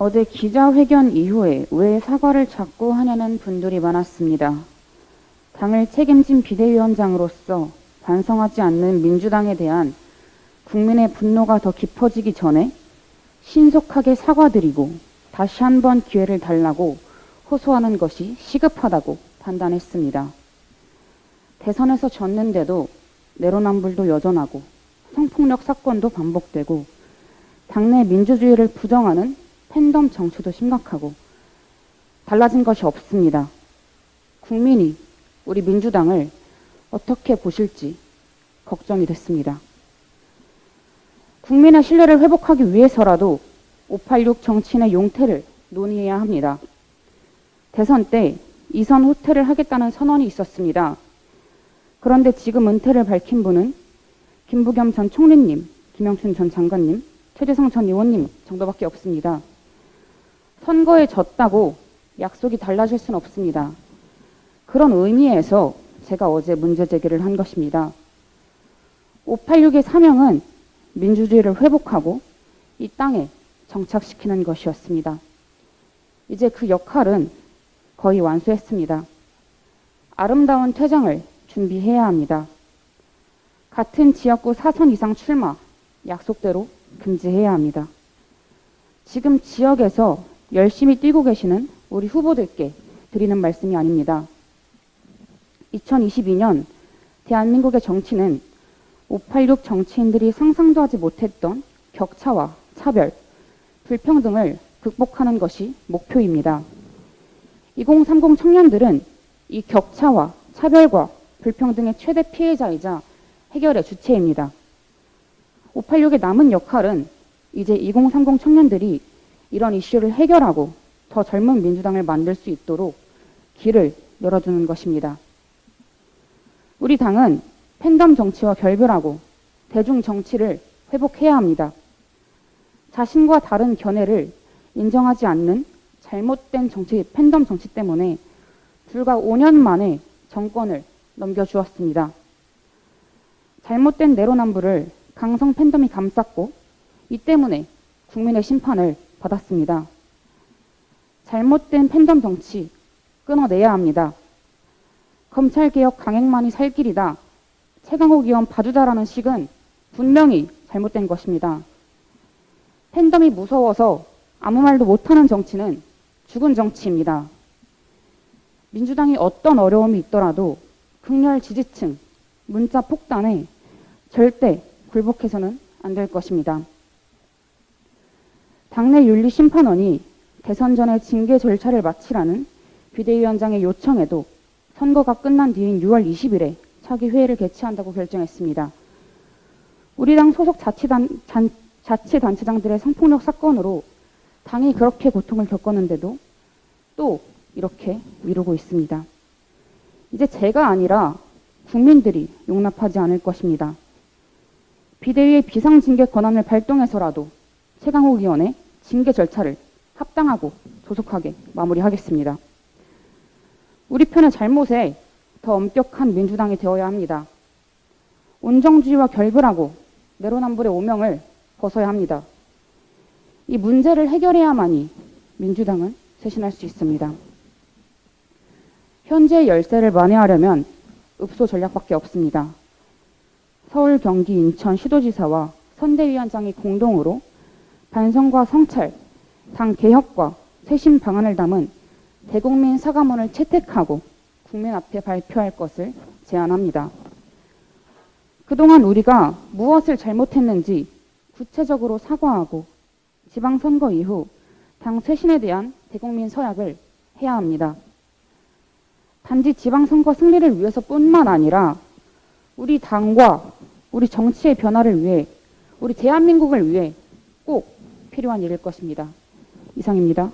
어제 기자회견 이후에 왜 사과를 자꾸 하냐는 분들이 많았습니다. 당을 책임진 비대위원장으로서 반성하지 않는 민주당에 대한 국민의 분노가 더 깊어지기 전에 신속하게 사과드리고 다시 한번 기회를 달라고 호소하는 것이 시급하다고 판단했습니다. 대선에서 졌는데도 내로남불도 여전하고 성폭력 사건도 반복되고 당내 민주주의를 부정하는 팬덤 정치도 심각하고 달라진 것이 없습니다. 국민이 우리 민주당을 어떻게 보실지 걱정이 됐습니다. 국민의 신뢰를 회복하기 위해서라도 586 정치인의 용퇴를 논의해야 합니다. 대선 때 2선 후퇴를 하겠다는 선언이 있었습니다. 그런데 지금 은퇴를 밝힌 분은 김부겸 전 총리님, 김영춘 전 장관님, 최재성 전 의원님 정도밖에 없습니다. 선거에 졌다고 약속이 달라질 수는 없습니다. 그런 의미에서 제가 어제 문제 제기를 한 것입니다. 586의 사명은 민주주의를 회복하고 이 땅에 정착시키는 것이었습니다. 이제 그 역할은 거의 완수했습니다. 아름다운 퇴장을 준비해야 합니다. 같은 지역구 4선 이상 출마 약속대로 금지해야 합니다. 지금 지역에서 열심히 뛰고 계시는 우리 후보들께 드리는 말씀이 아닙니다. 2022년 대한민국의 정치는 586 정치인들이 상상도 하지 못했던 격차와 차별, 불평등을 극복하는 것이 목표입니다. 2030 청년들은 이 격차와 차별과 불평등의 최대 피해자이자 해결의 주체입니다. 586의 남은 역할은 이제 2030 청년들이 이런 이슈를 해결하고 더 젊은 민주당을 만들 수 있도록 길을 열어주는 것입니다. 우리 당은 팬덤 정치와 결별하고 대중 정치를 회복해야 합니다. 자신과 다른 견해를 인정하지 않는 잘못된 정치, 팬덤 정치 때문에 불과 5년 만에 정권을 넘겨주었습니다. 잘못된 내로남불을 강성 팬덤이 감쌌고 이 때문에 국민의 심판을 받았습니다. 잘못된 팬덤 정치 끊어내야 합니다. 검찰개혁 강행만이 살 길이다. 최강욱 의원 봐주자라는 식은 분명히 잘못된 것입니다. 팬덤이 무서워서 아무 말도 못하는 정치는 죽은 정치입니다. 민주당이 어떤 어려움이 있더라도 극렬 지지층, 문자 폭탄에 절대 굴복해서는 안 될 것입니다. 당내 윤리심판원이 대선 전에 징계 절차를 마치라는 비대위원장의 요청에도 선거가 끝난 뒤인 6월 20일에 차기 회의를 개최한다고 결정했습니다. 우리 당 소속 자치단체장들의 성폭력 사건으로 당이 그렇게 고통을 겪었는데도 또 이렇게 미루고 있습니다. 이제 제가 아니라 국민들이 용납하지 않을 것입니다. 비대위의 비상징계 권한을 발동해서라도 최강욱 의원의 징계 절차를 합당하고 조속하게 마무리하겠습니다. 우리 편의 잘못에 더 엄격한 민주당이 되어야 합니다. 온정주의와 결별하고 내로남불의 오명을 벗어야 합니다. 이 문제를 해결해야만이 민주당은 쇄신할 수 있습니다. 현재의 열세를 만회하려면 읍소 전략밖에 없습니다. 서울, 경기, 인천 시도지사와 선대위원장이 공동으로 반성과 성찰, 당 개혁과 쇄신 방안을 담은 대국민 사과문을 채택하고 국민 앞에 발표할 것을 제안합니다. 그동안 우리가 무엇을 잘못했는지 구체적으로 사과하고 지방선거 이후 당 쇄신에 대한 대국민 서약을 해야 합니다. 단지 지방선거 승리를 위해서뿐만 아니라 우리 당과 우리 정치의 변화를 위해 우리 대한민국을 위해 꼭 필요한 일일 것입니다. 이상입니다.